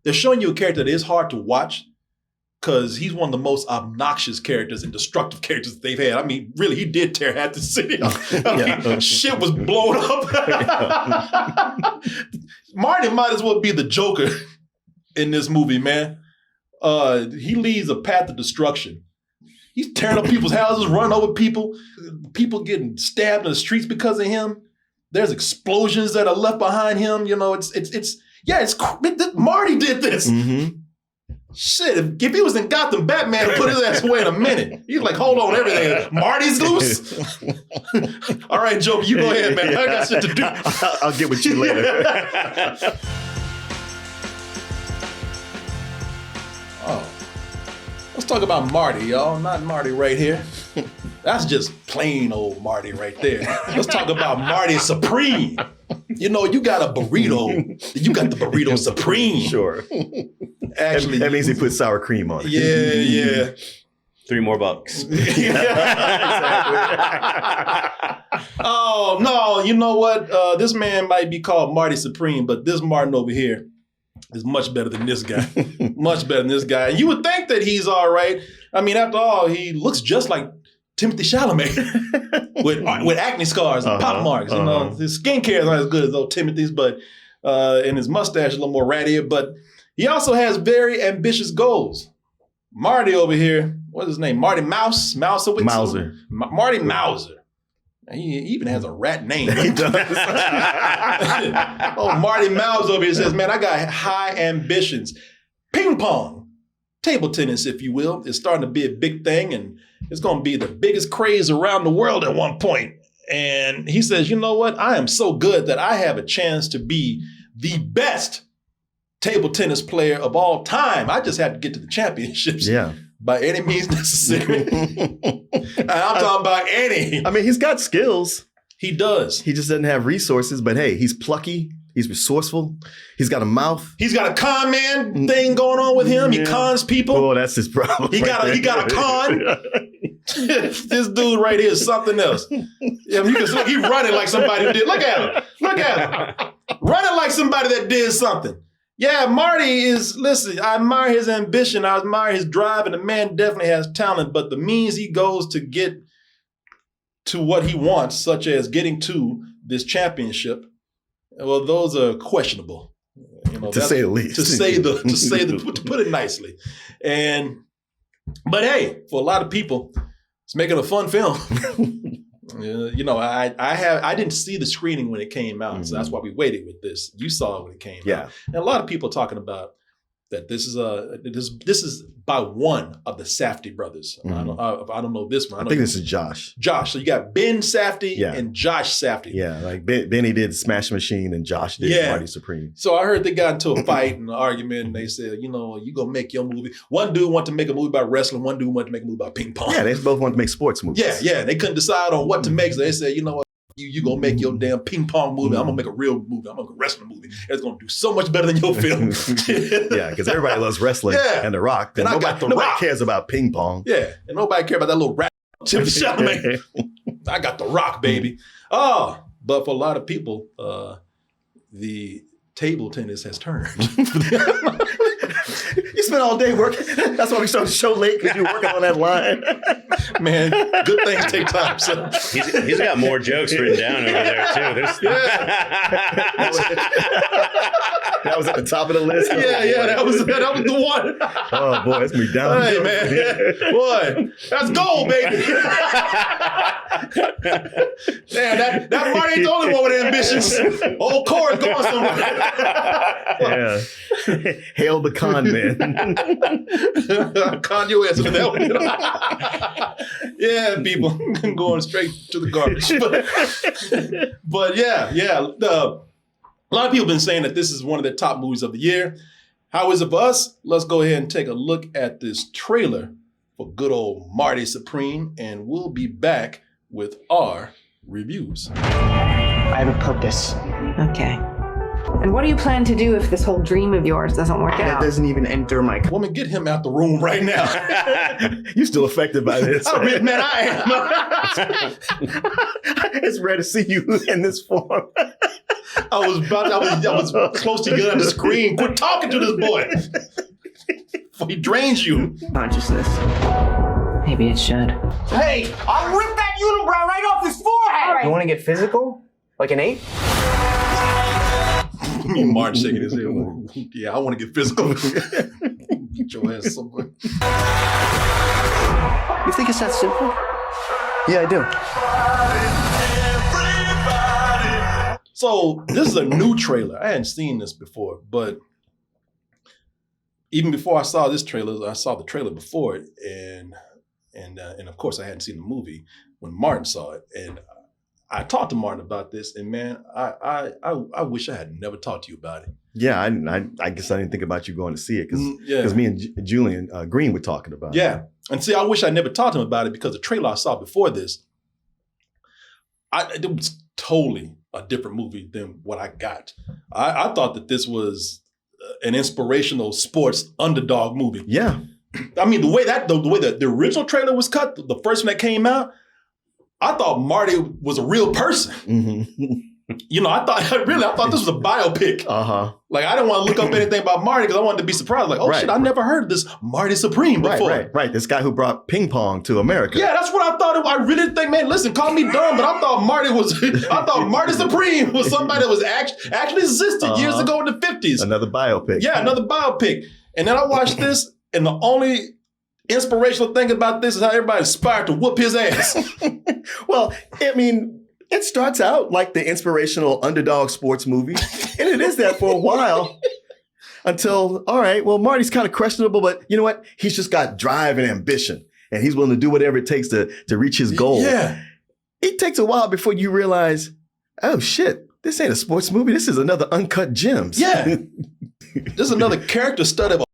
they're showing you a character that is hard to watch because he's one of the most obnoxious characters and destructive characters they've had. I mean, really, he did tear half the city up. I mean, shit was blown up. Marty might as well be the Joker in this movie, man. He leads a path of destruction. He's tearing up people's houses, running over people getting stabbed in the streets because of him. There's explosions that are left behind him. You know, Marty did this. Mm-hmm. Shit, if he was in Gotham, Batman would put his ass away in a minute. He's like, hold on, everything. Marty's loose? All right, Joker, you go ahead, man. I got shit to do. I'll get with you later. Oh, let's talk about Marty, y'all. Not Marty right here. That's just plain old Marty right there. Let's talk about Marty Supreme. You know, you got a burrito. You got the burrito Supreme. Sure. Actually, that means he put sour cream on it. Yeah. $3 more. Exactly. Oh, no, you know what? This man might be called Marty Supreme, but this Martin over here is much better than this guy. Much better than this guy. You would think that he's all right. I mean, after all, he looks just like Timothee Chalamet with acne scars and pop marks. You know, his skincare is not as good as old Timothy's, but and his mustache is a little more rattier. But he also has very ambitious goals. Marty over here, what's his name? Marty Mauser. Marty Mauser. He even has a rat name. He does. Oh, Marty Mauser over here says, man, I got high ambitions. Ping pong, table tennis, if you will, is starting to be a big thing, and it's going to be the biggest craze around the world at one point. And he says, you know what? I am so good that I have a chance to be the best table tennis player of all time. I just have to get to the championships. Yeah. By any means necessary. And I'm talking about any. I mean, he's got skills. He does. He just doesn't have resources, but hey, he's plucky. He's resourceful. He's got a mouth. He's got a con man thing going on with him. He cons people. Oh, that's his problem. He got a con. This dude right here is something else. Yeah, you can see he's running like somebody who did. Look at him. Running like somebody that did something. Yeah, Marty is, listen, I admire his ambition. I admire his drive, and the man definitely has talent, but the means he goes to get to what he wants, such as getting to this championship, well, those are questionable. You know, to say the least. To put it nicely. But hey, for a lot of people, it's making a fun film. You know, I didn't see the screening when it came out, so that's why we waited with this. You saw it when it came out. And a lot of people are talking about that this is by one of the Safdie brothers. I don't know this one. I think this is Josh. So you got Ben Safdie and Josh Safdie. Yeah, like Benny did Smash Machine and Josh did Marty Supreme. So I heard they got into a fight and an argument, and they said, you know, you gonna make your movie. One dude wanted to make a movie about wrestling. One dude wanted to make a movie about ping pong. Yeah, they both wanted to make sports movies. Yeah. They couldn't decide on what to make, so they said, you know what? You gonna make your damn ping pong movie. I'm gonna make a real movie. I'm gonna make a wrestling movie. It's gonna do so much better than your film. Yeah, because everybody loves wrestling and The Rock. And nobody cares about ping pong. Yeah, and nobody cares about that little rat Timothee Chalamet. I got The Rock, baby. Oh, but for a lot of people, the table tennis has turned. You spent all day working. That's why we started the show late, because you were working on that line. Man, good things take time. So. He's got more jokes written down over there, too. That was at the top of the list. Yeah, that was the one. Oh, boy, that's me down. Hey, man. Boy, that's gold, baby. Damn, that Marty ain't the only one with ambitions. Old Core's going somewhere. Yeah. Hail the con man. Con your ass with that one. Yeah, people going straight to the garbage. But yeah. A lot of people have been saying that this is one of their top movies of the year. How is it for us? Let's go ahead and take a look at this trailer for good old Marty Supreme, and we'll be back with our reviews. I have a purpose. Okay. And what do you plan to do if this whole dream of yours doesn't work That out? doesn't even enter my. Woman, get him out the room right now. You still affected by this? Man, I am. It's rare to see you in this form. I was close to getting on the screen. Quit talking to this boy before he drains you. Consciousness. Maybe it should. Hey, I'll rip that unibrow right off his forehead! You want to get physical? Like an 8? Martin shaking his head. Yeah, I want to get physical. Get your ass somewhere. You think it's that simple? Yeah, I do. So this is a new trailer. I hadn't seen this before, but even before I saw this trailer, I saw the trailer before it, and of course I hadn't seen the movie when Martin saw it, and I talked to Martin about this, and man, I wish I had never talked to you about it. Yeah, I guess I didn't think about you going to see it because me and Julian Green were talking about it. Yeah, and see, I wish I never talked to him about it because the trailer I saw before this, it was totally a different movie than what I got. I thought that this was an inspirational sports underdog movie. Yeah. I mean, the way the original trailer was cut, the first one that came out, I thought Marty was a real person. Mm-hmm. You know, I thought this was a biopic. Uh-huh. Like, I didn't want to look up anything about Marty because I wanted to be surprised. Like, shit, I never heard of this Marty Supreme before. Right. This guy who brought ping pong to America. Yeah, that's what I thought. I really didn't think, man, listen, call me dumb, but I thought Marty Supreme was somebody that was actually existed years ago in the 50s. Another biopic. Yeah, another biopic. And then I watched this, and the only inspirational thing about this is how everybody inspired to whoop his ass. Well, I mean, it starts out like the inspirational underdog sports movie, and it is that for a while until, all right, well, Marty's kind of questionable, but you know what? He's just got drive and ambition, and he's willing to do whatever it takes to reach his goal. Yeah. It takes a while before you realize, oh, shit, this ain't a sports movie. This is another Uncut Gems. Yeah. This is another character study of a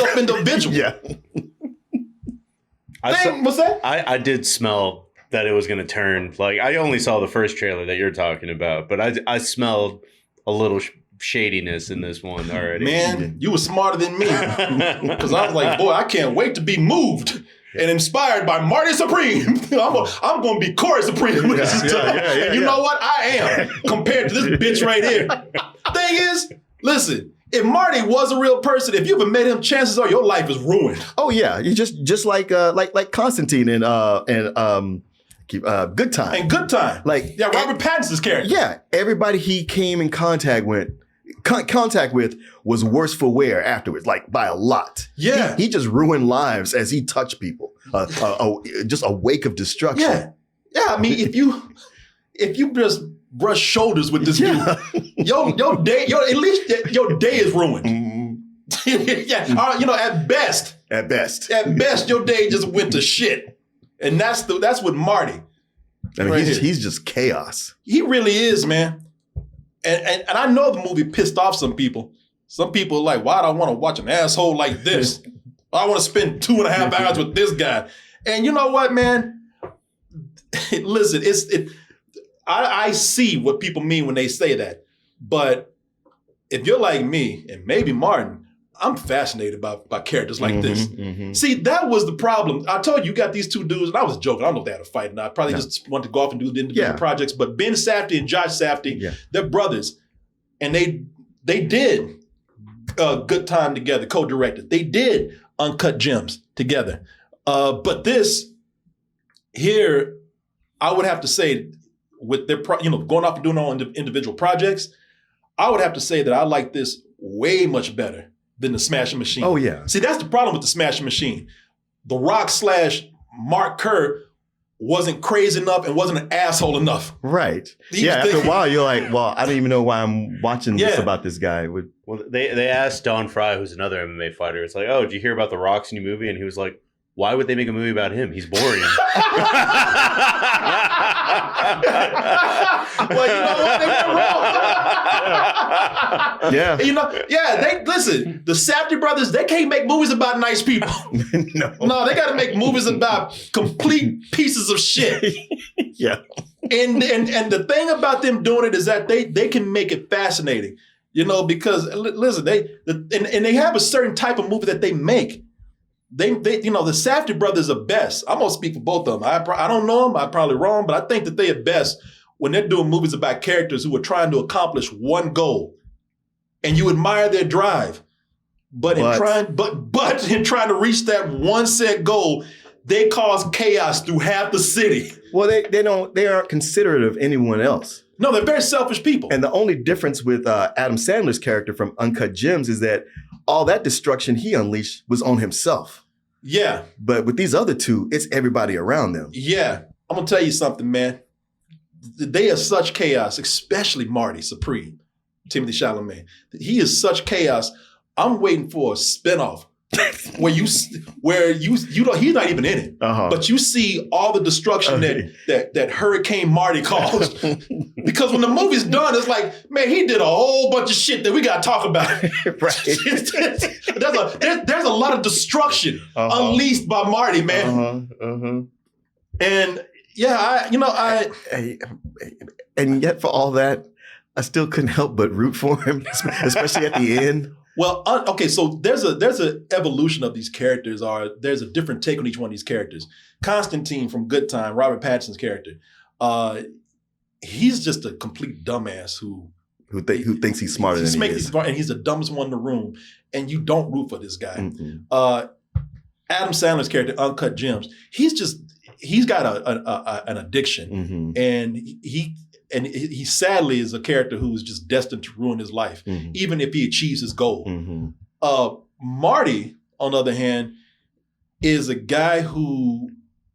up individual. Yeah. What's that? I did smell that it was going to turn. Like, I only saw the first trailer that you're talking about, but I smelled a little shadiness in this one already. Man, you were smarter than me. Because I was like, boy, I can't wait to be moved and inspired by Marty Supreme. I'm going to be Corey Supreme. And you know what? I am, compared to this bitch right here. Thing is, listen, if Marty was a real person, if you ever met him, chances are your life is ruined. Oh yeah, you just like Constantine and Good Time. And Good Time. Like Robert Pattinson's character. Yeah, everybody he came in contact with was worse for wear afterwards, like by a lot. Yeah, he just ruined lives as he touched people. Just a wake of destruction. Yeah. I mean, if you just brush shoulders with this dude, your day is ruined. Mm-hmm. At best, your day just went to shit, and that's with Marty. I mean, he's just chaos. He really is, man. And I know the movie pissed off some people. Some people are like, why do I want to watch an asshole like this? I want to spend 2.5 hours with this guy. And you know what, man? Listen, I see what people mean when they say that. But if you're like me, and maybe Martin, I'm fascinated by characters like this. Mm-hmm. See, that was the problem. I told you got these two dudes, and I was joking. I don't know if they had a fight or not. Probably just wanted to go off and do the individual projects. But Ben Safdie and Josh Safdie, they're brothers. And they did Good Time together, co-directed. They did Uncut Gems together. But this here, I would have to say, with their, going off and doing all individual projects, I would have to say that I like this way much better than the Smashing Machine. Oh, yeah. See, that's the problem with the Smashing Machine. The Rock / Mark Kerr wasn't crazy enough and wasn't an asshole enough. Right. After a while, you're like, well, I don't even know why I'm watching this about this guy. Well, they asked Don Fry, who's another MMA fighter, it's like, oh, did you hear about The Rock's new movie? And he was like, why would they make a movie about him? He's boring. Well, you know what? They went wrong. Yeah. Listen, the Safdie brothers, they can't make movies about nice people. No, they got to make movies about complete pieces of shit. Yeah. And the thing about them doing it is that they can make it fascinating. You know, because listen, they have a certain type of movie that they make. They you know, the Safdie brothers are best. I'm gonna speak for both of them. I don't know them. I'm probably wrong, but I think that they are best when they're doing movies about characters who are trying to accomplish one goal, and you admire their drive. But in trying to reach that one set goal, they cause chaos through half the city. Well, they aren't considerate of anyone else. No, they're very selfish people. And the only difference with Adam Sandler's character from Uncut Gems is that all that destruction he unleashed was on himself. Yeah. But with these other two, it's everybody around them. Yeah. I'm going to tell you something, man. They are such chaos, especially Marty Supreme, Timothee Chalamet. He is such chaos. I'm waiting for a spinoff where you don't, he's not even in it, but you see all the destruction that Hurricane Marty caused. Because when the movie's done, it's like, man, he did a whole bunch of shit that we got to talk about. There's a lot of destruction unleashed by Marty, man. And yeah, and yet for all that, I still couldn't help but root for him, especially at the end. Well, okay, so there's an evolution of these characters, or there's a different take on each one of these characters. Constantine from Good Time, Robert Pattinson's character, he's just a complete dumbass who thinks he's smarter than he is. And he's the dumbest one in the room, and you don't root for this guy. Adam Sandler's character, Uncut Gems, he's got an addiction, and he sadly is a character who is just destined to ruin his life, even if he achieves his goal. Marty, on the other hand, is a guy who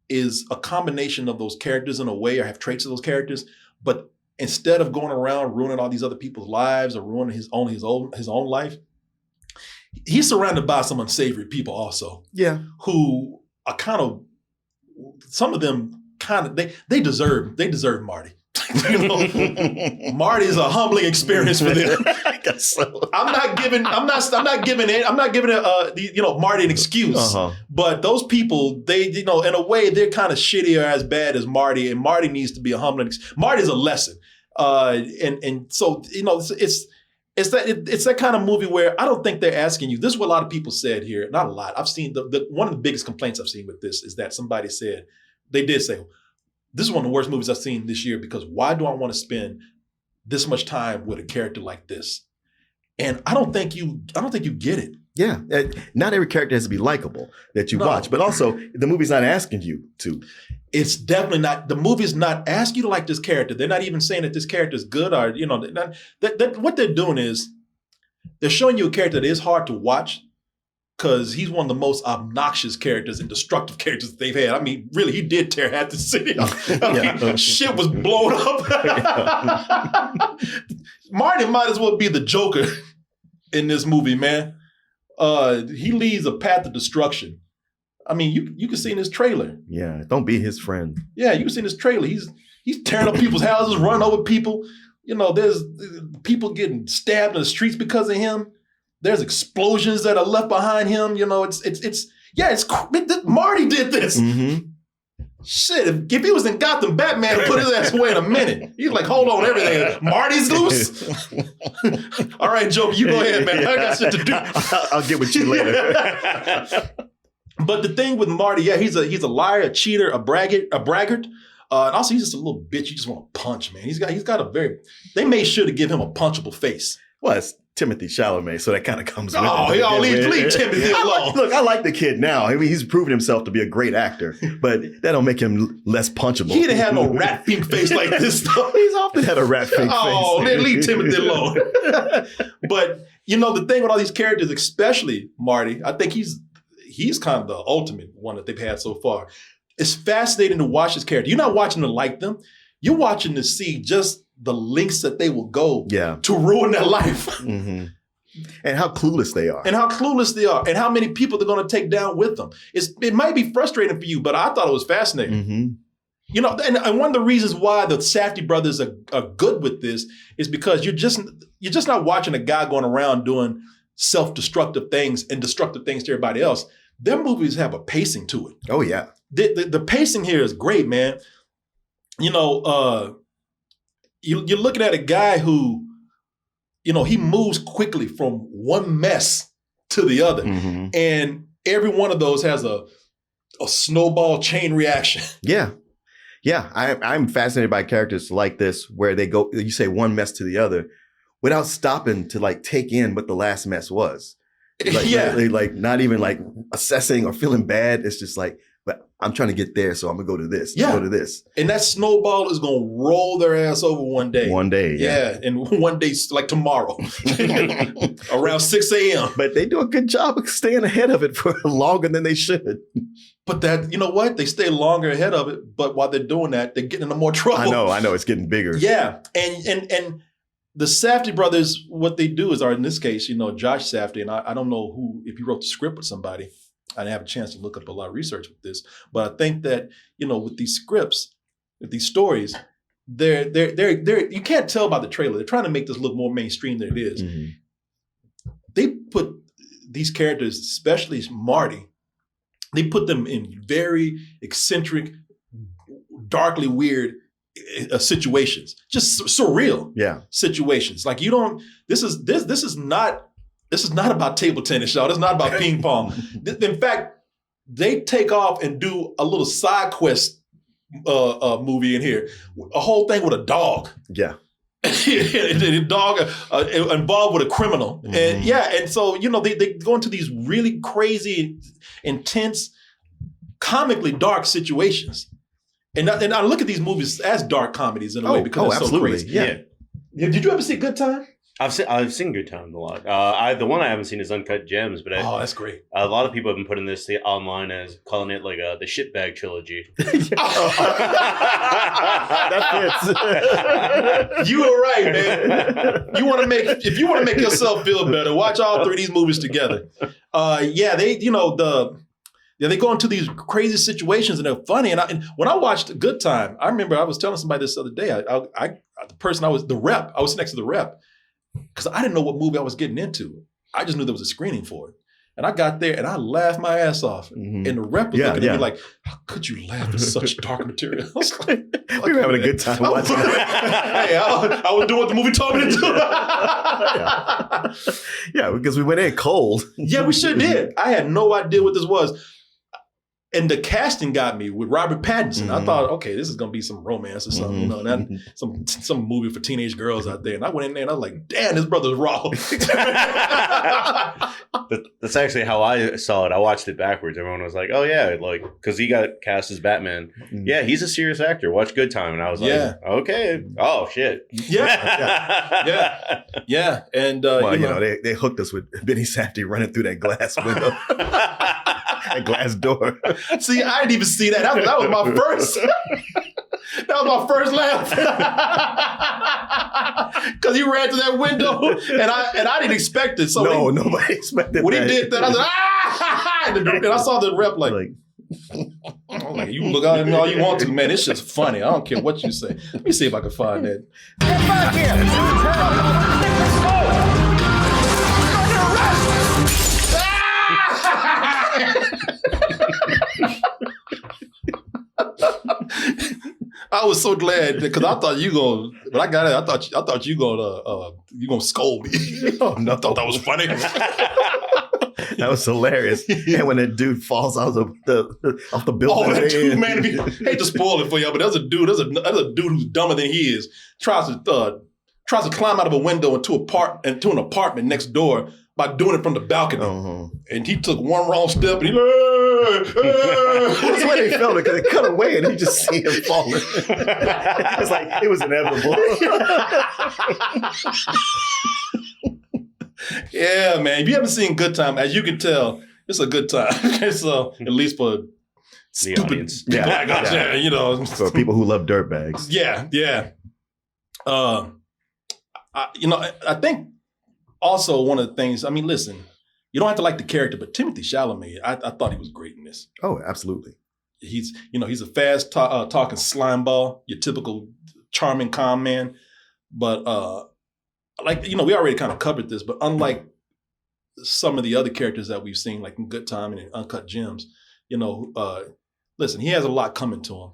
is a combination of those characters in a way, or have traits of those characters, but instead of going around ruining all these other people's lives or ruining his own life, he's surrounded by some unsavory people also. Yeah. Who are some of them they deserve Marty. Marty is a humbling experience for them. I guess so. I'm not giving Marty an excuse. But those people, they, in a way, they're kind of shitty or as bad as Marty, and Marty needs to be a humbling. Marty's a lesson, and so it's that kind of movie where I don't think they're asking you. This is what a lot of people said here. Not a lot. I've seen one of the biggest complaints I've seen with this is that somebody said, they did say, this is one of the worst movies I've seen this year because why do I want to spend this much time with a character like this? And I don't think you get it. Yeah. Not every character has to be likable that you watch, but also the movie's not asking you to. It's definitely not. The movie's not asking you to like this character. They're not even saying that this character is good or, what they're doing is they're showing you a character that is hard to watch, because he's one of the most obnoxious characters and destructive characters that they've had. I mean, really, he did tear half the city. Shit was blown up. Marty might as well be the Joker in this movie, man. He leads a path of destruction. I mean, you can see in his trailer. Yeah, don't be his friend. Yeah, you can see in his trailer. He's tearing up people's houses, running over people. There's people getting stabbed in the streets because of him. There's explosions that are left behind him. Marty did this. Shit, if he was in Gotham, Batman would put his ass away in a minute. He's like, hold on, everything. Marty's loose. All right, Joker, you go ahead, man. I got shit to do. I'll get with you later. But the thing with Marty, he's a liar, a cheater, a braggart. And also, he's just a little bitch you just want to punch, man. He's got they made sure to give him a punchable face. Well, it's Timothee Chalamet, so that kind of comes with it. Leave Timothy alone. Look, I like the kid now. I mean, he's proven himself to be a great actor, but that don't make him less punchable. He didn't have no rat pink face like this stuff. He's often had a rat pink face. Oh, then leave Timothy alone. But, the thing with all these characters, especially Marty, I think he's kind of the ultimate one that they've had so far. It's fascinating to watch his character. You're not watching to like them. You're watching to see just the lengths that they will go to ruin their life. And how clueless they are. And how many people they're going to take down with them. It might be frustrating for you, but I thought it was fascinating. And one of the reasons why the Safdie brothers are good with this is because you're just not watching a guy going around doing self-destructive things and destructive things to everybody else. Their movies have a pacing to it. Oh, yeah. The pacing here is great, man. You're looking at a guy who he moves quickly from one mess to the other. Mhm. And every one of those has a snowball chain reaction. Yeah. Yeah. I'm fascinated by characters like this where they go, you say one mess to the other without stopping to like take in what the last mess was. Like, like not even like assessing or feeling bad. It's just like, but I'm trying to get there, so I'm gonna go to this. Yeah. Go to this. And that snowball is gonna roll their ass over one day. One day. Yeah. And one day, like tomorrow, around 6 a.m. But they do a good job of staying ahead of it for longer than they should. But that, you know what? They stay longer ahead of it. But while they're doing that, they're getting into more trouble. I know. It's getting bigger. Yeah. And the Safdie brothers, what they do is, or in this case, Josh Safdie, and I don't know if he wrote the script with somebody. I didn't have a chance to look up a lot of research with this, but I think that, with these scripts, with these stories, they're you can't tell by the trailer. They're trying to make this look more mainstream than it is. Mm-hmm. They put these characters, especially Marty, they put them in very eccentric, darkly weird situations, just surreal situations. Like this is not about table tennis, y'all. It's not about ping pong. In fact, they take off and do a little side quest movie in here, a whole thing with a dog. Yeah. A dog involved with a criminal. Mm-hmm. And so, they go into these really crazy, intense, comically dark situations. And I look at these movies as dark comedies in a way because they're so crazy. Yeah. Did you ever see Good Time? I've seen Good Time a lot. The one I haven't seen is Uncut Gems, but that's great. A lot of people have been putting this online as calling it like the Shitbag trilogy. That fits. You were right, man. If you want to make yourself feel better, watch all three of these movies together. They go into these crazy situations and they're funny. And when I watched Good Time, I remember I was telling somebody this other day. I was next to the rep. Because I didn't know what movie I was getting into. I just knew there was a screening for it. And I got there and I laughed my ass off. Mm-hmm. And the rep was looking at me like, how could you laugh at such dark material? I was like, we were having a good time watching it. Hey, I was doing what the movie told me to do. Yeah, because we went in cold. Yeah, we sure did. I had no idea what this was. And the casting got me with Robert Pattinson. Mm-hmm. I thought, okay, this is gonna be some romance or something, some movie for teenage girls out there. And I went in there and I was like, damn, this brother's raw. That's actually how I saw it. I watched it backwards. Everyone was like, oh yeah, like, because he got cast as Batman. Mm-hmm. Yeah, he's a serious actor. Watch Good Time. And I was like, okay. Oh shit. Yeah. And they hooked us with Benny Safdie running through that glass window. That glass door. See, I didn't even see that. That was my first. That was my first laugh. Because he ran through that window, and I didn't expect it. So nobody expected when that. When he did that, I was like, ah! And I saw the rep like I'm like, you look out all you want to, man. It's just funny. I don't care what you say. Let me see if I can find that. Get back here! Let's go! I was so glad because I thought you gonna. When I got it, I thought you gonna scold me. Oh, no. I thought that was funny. That was hilarious. And when that dude falls out of the building. Oh, that dude, man! Hate to spoil it for you, but there's a dude who's dumber than he is. Tries to climb out of a window into an apartment next door by doing it from the balcony. Uh-huh. And he took one wrong step and he that's why they filmed it, because it cut away and you just see him falling. It's like it was inevitable. Yeah, man. If you haven't seen Good Time, as you can tell, it's a good time. So at least for the audience. For people who love dirtbags. Yeah. I think also one of the things, I mean, listen, you don't have to like the character, but Timothee Chalamet, I thought he was great in this. Oh, absolutely. He's a fast talking slime ball, your typical charming, calm man. But we already kind of covered this, but unlike some of the other characters that we've seen, like in Good Time and in Uncut Gems, listen, he has a lot coming to him.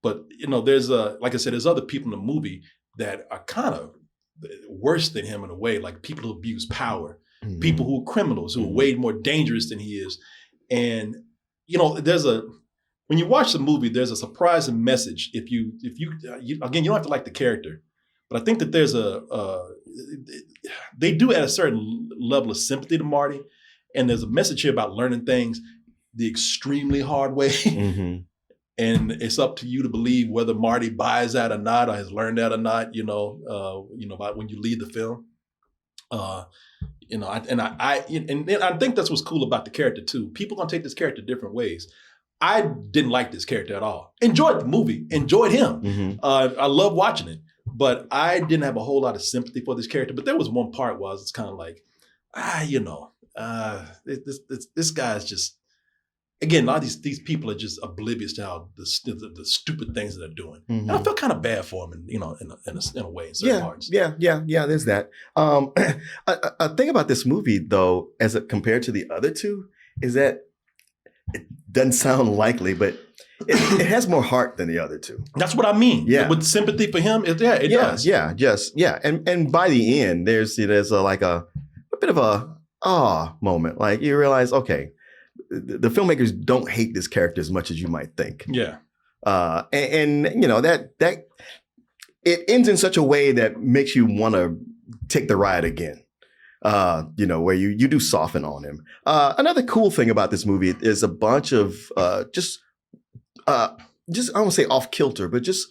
But there's like I said, there's other people in the movie that are kind of worse than him in a way, like people who abuse power, people who are criminals, who are way more dangerous than he is. And, you know, when you watch the movie, there's a surprising message. If you again, you don't have to like the character, but I think that there's they do add a certain level of sympathy to Marty. And there's a message here about learning things the extremely hard way. And it's up to you to believe whether Marty buys that or not, or has learned that or not, about when you leave the film. I think that's what's cool about the character too. People gonna take this character different ways. I didn't like this character at all. Enjoyed the movie, enjoyed him. I love watching it, but I didn't have a whole lot of sympathy for this character. But there was one part where it's kind of like, this guy's just, again, a lot of these people are just oblivious to how the stupid things that they're doing. And I felt kind of bad for him, in a way, in certain parts. Yeah. There's that. A thing about this movie, though, compared to the other two, is that it doesn't sound likely, but it has more heart than the other two. That's what I mean. Yeah, with sympathy for him, it does. Yeah. And by the end, there's a bit of a moment. Like you realize, okay, the filmmakers don't hate this character as much as you might think. Yeah. And that it ends in such a way that makes you want to take the ride again. Where you do soften on him. Another cool thing about this movie is a bunch of just I won't say off kilter, but just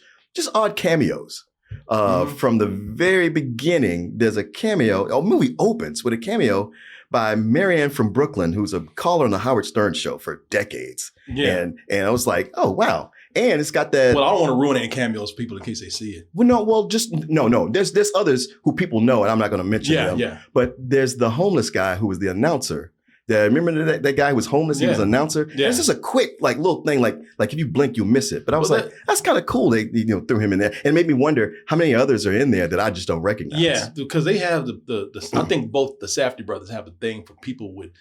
odd cameos. From the very beginning, there's a cameo. The movie opens with a cameo by Marianne from Brooklyn, who's a caller on the Howard Stern show for decades. Yeah. And I was like, oh, wow. And it's got that. Well, I don't want to ruin any cameos for people in case they see it. Well, no. There's others who people know, and I'm not going to mention them. Yeah. But there's the homeless guy who was the announcer. Remember that guy who was homeless? He was an announcer. Yeah. It's just a quick little thing, like if you blink, you miss it. But I was that's kind of cool. They threw him in there, and it made me wonder how many others are in there that I just don't recognize. Yeah, because they have the I think both the Safdie brothers have a thing for people with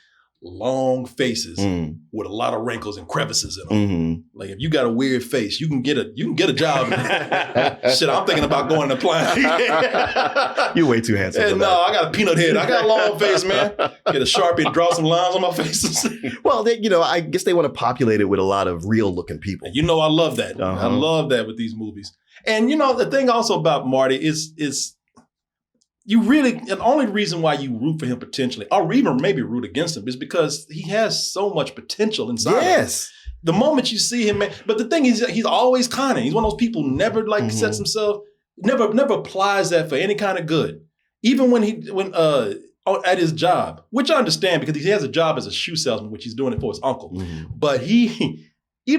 long faces with a lot of wrinkles and crevices in them. Like if you got a weird face, you can get a job. Shit, I'm thinking about going to applying. You're way too handsome. I got a peanut head. I got a long face, man. Get a Sharpie and draw some lines on my face. Well, I guess they want to populate it with a lot of real looking people. I love that. I love that with these movies. And the thing also about Marty is you really, the only reason why you root for him potentially, or even maybe root against him, is because he has so much potential inside of him. The moment you see him, man, but the thing is, he's always conning. He's one of those people who never sets himself, never applies that for any kind of good. Even when at his job, which I understand because he has a job as a shoe salesman, which he's doing it for his uncle. But even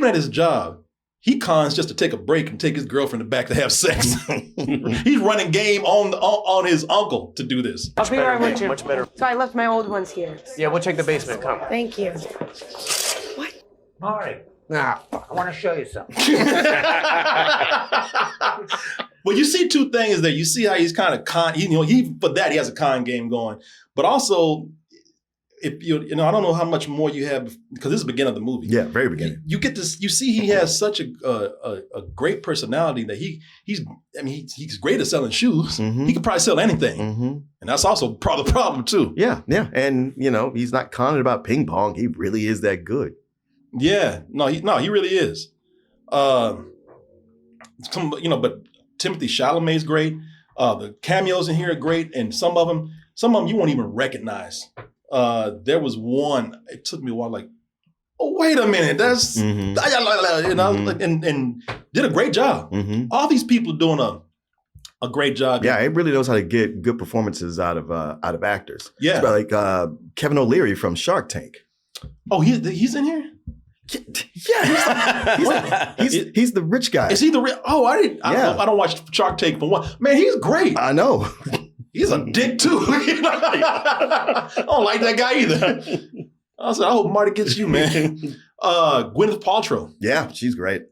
at his job, he cons just to take a break and take his girlfriend back to have sex. He's running game on his uncle to do this. I'll be right with you. Much better. So I left my old ones here. Yeah, we'll check the basement. Come. Thank you. Marty. Nah, I want to show you something. Well, you see two things there. You see how he's kind of con. For that he has a con game going, but also. If I don't know how much more you have because this is the beginning of the movie. Yeah, very beginning. You get this. You see, he has such a great personality that he's great at selling shoes. He could probably sell anything, and that's also part of the problem too. Yeah, and he's not conning about ping pong. He really is that good. Yeah, he really is. But Timothee Chalamet is great. The cameos in here are great, and some of them you won't even recognize. There was one, it took me a while, like, oh, wait a minute, that's, and did a great job. All these people doing a great job. Yeah, it really knows how to get good performances out of actors. Yeah. Like Kevin O'Leary from Shark Tank. Oh, he's in here? Yeah, he's the rich guy. Is he the rich? Oh, I don't watch Shark Tank for one. Man, he's great. I know. He's a dick too. I don't like that guy either. I said, I hope Marty gets you, man. Gwyneth Paltrow. Yeah, she's great.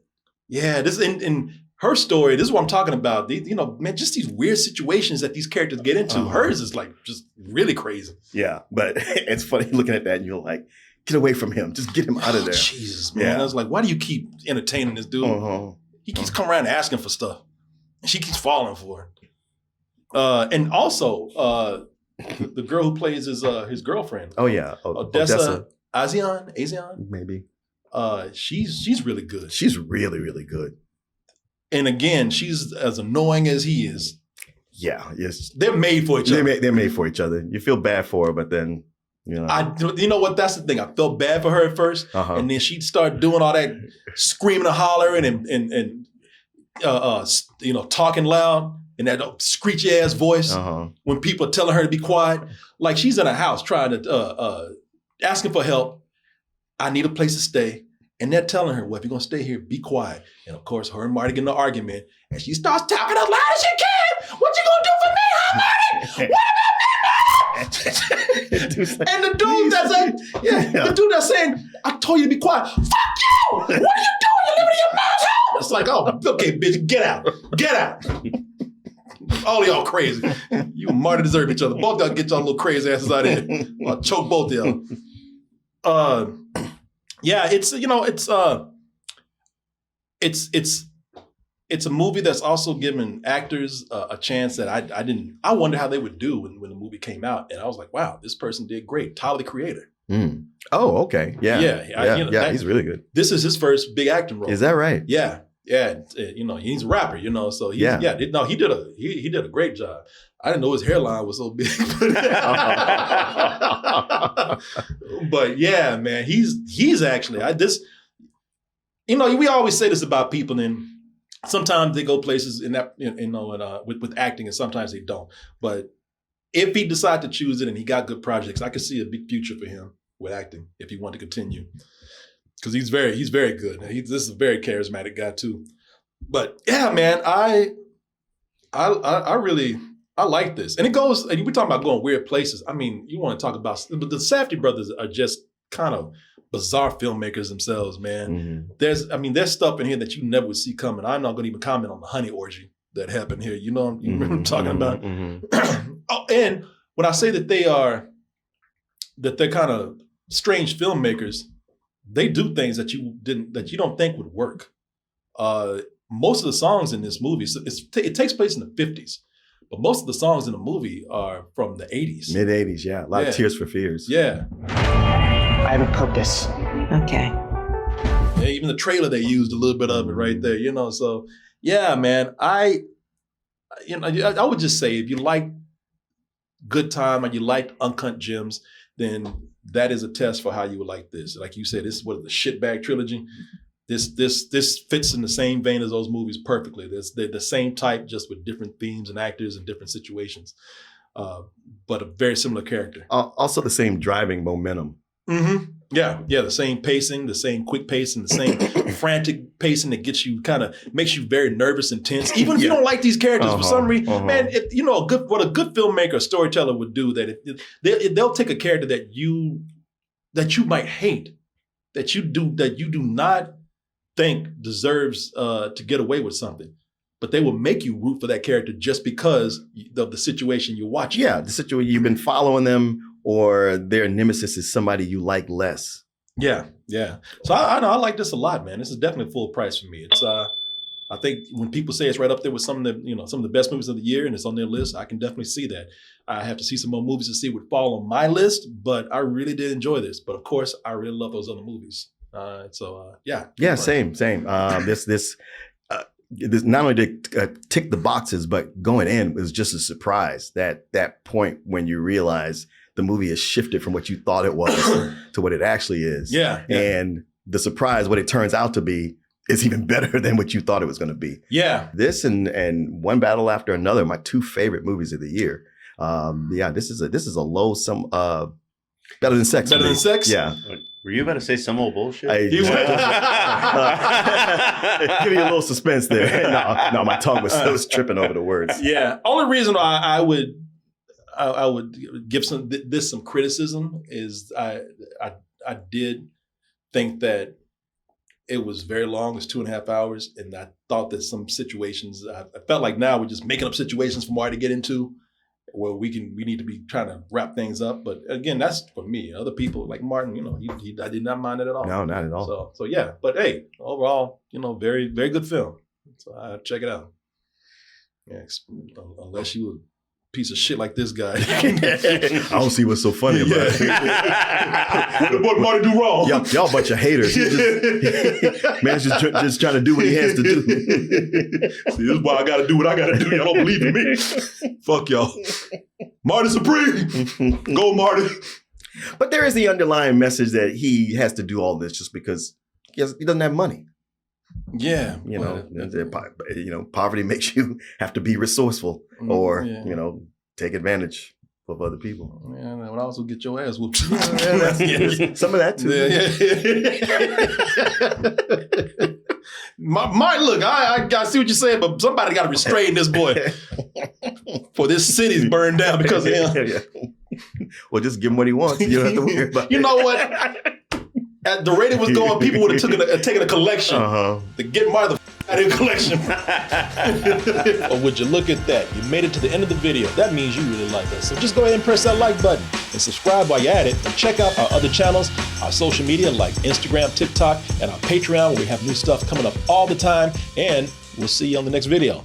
Yeah, this in her story. This is what I'm talking about. Man, just these weird situations that these characters get into. Hers is like just really crazy. Yeah, but it's funny looking at that and you're like, get away from him. Just get him out of there. Jesus, man. Yeah. I was like, why do you keep entertaining this dude? He keeps coming around asking for stuff. And she keeps falling for it. And also the girl who plays his girlfriend. Oh yeah, Odessa Azion, maybe. She's really good. She's really, really good. And again, she's as annoying as he is. Yeah, yes. They're made for each other. They're made for each other. You feel bad for her, but then, you know. You know what? That's the thing. I felt bad for her at first, and then she'd start doing all that screaming and hollering and talking loud in that screechy ass voice when people are telling her to be quiet. Like she's in a house trying to asking for help. I need a place to stay. And they're telling her, well, if you're going to stay here, be quiet. And of course, her and Marty get in an argument. And she starts talking as loud as she can. What you going to do for me, huh, Marty? What about me, man? And the dude that's saying, I told you to be quiet. Fuck you! What are you doing? You living in your mom's house? It's like, oh, okay, bitch, get out. Get out. All y'all crazy. You and Marty deserve each other. Both y'all get y'all little crazy asses out of here. I'll choke both of y'all. Yeah, it's a movie that's also giving actors a chance that I wonder how they would do when the movie came out, and I was like, wow, this person did great. Tyler, the Creator. Mm. Oh, okay, yeah, he's really good. This is his first big acting role. Is that right? Yeah. He's a rapper, so he did a great job. I didn't know his hairline was so big. But yeah, man, he's actually we always say this about people, and sometimes they go places in that with acting, and sometimes they don't. But if he decided to choose it and he got good projects, I could see a big future for him with acting if he wanted to continue. Because he's very good. This is a very charismatic guy too. But yeah, man, I really like this. And it goes, and we're talking about going weird places. I mean, you want to talk about, but the Safdie brothers are just kind of bizarre filmmakers themselves, man. Mm-hmm. There's stuff in here that you never would see coming. I'm not going to even comment on the honey orgy that happened here. You remember what I'm talking about? Oh, and when I say that they're kind of strange filmmakers, they do things that you don't think would work. Most of the songs in this movie, it takes place in the 50s, but most of the songs in the movie are from the 80s. Mid 80s, yeah. A lot of Tears for Fears. Yeah. I have a purpose. Okay. Yeah, even the trailer, they used a little bit of it right there, so yeah, man, I would just say if you like Good Time and you like Uncut Gems, then that is a test for how you would like this. Like you said, this is the Shitbag trilogy. This fits in the same vein as those movies perfectly. They're the same type, just with different themes and actors and different situations, but a very similar character. Also the same driving momentum. Mm-hmm. Yeah, the same pacing, the same quick pacing, the same frantic pacing that makes you very nervous and tense. Even if you don't like these characters for some reason, man, what a good filmmaker or storyteller would do, that they'll take a character that you might hate, that you do not think deserves to get away with something, but they will make you root for that character just because of the situation you're watching. Yeah, the situation you've been following them, or their nemesis is somebody you like less. Yeah. So I know I like this a lot, man. This is definitely full price for me. It's I think when people say it's right up there with some of the best movies of the year and it's on their list, I can definitely see that. I have to see some more movies to see what fall on my list, but I really did enjoy this. But of course, I really love those other movies. Yeah, same. This not only did tick the boxes, but going in was just a surprise. That point when you realize the movie has shifted from what you thought it was to what it actually is. Yeah. And the surprise, what it turns out to be, is even better than what you thought it was going to be. Yeah. This and One Battle After Another, my two favorite movies of the year. This is a low some better than sex. Better than sex? Yeah. Were you about to say some old bullshit? Give you a little suspense there. No, my tongue was tripping over the words. Yeah. Only reason I would give this some criticism is I did think that it was very long. It's 2.5 hours, and I thought that some situations I felt like now we're just making up situations for Marty to get into, where we need to be trying to wrap things up. But again, that's for me. Other people like Martin, I did not mind it at all. No, not at all. So yeah. But hey, overall, very, very good film. So check it out. Yeah, unless you piece of shit like this guy. I don't see what's so funny about it. What Marty do wrong? Y'all bunch of haters. Man's just trying to do what he has to do. See, this is why I got to do what I got to do. Y'all don't believe in me. Fuck y'all. Marty Supreme. Go, Marty. But there is the underlying message that he has to do all this just because he doesn't have money. Yeah. Poverty makes you have to be resourceful or, take advantage of other people. Yeah, that would also get your ass whooped. Some of that too. Yeah. Look, I see what you're saying, but somebody got to restrain this boy for this city's burned down because of him. Yeah. Well, just give him what he wants. You don't have to worry about it. You know what? At the rate it was going, people would have taken a collection to get Marty the out of the collection. Or would you look at that? You made it to the end of the video. That means you really like us. So just go ahead and press that like button and subscribe while you're at it. And check out our other channels, our social media like Instagram, TikTok, and our Patreon where we have new stuff coming up all the time. And we'll see you on the next video.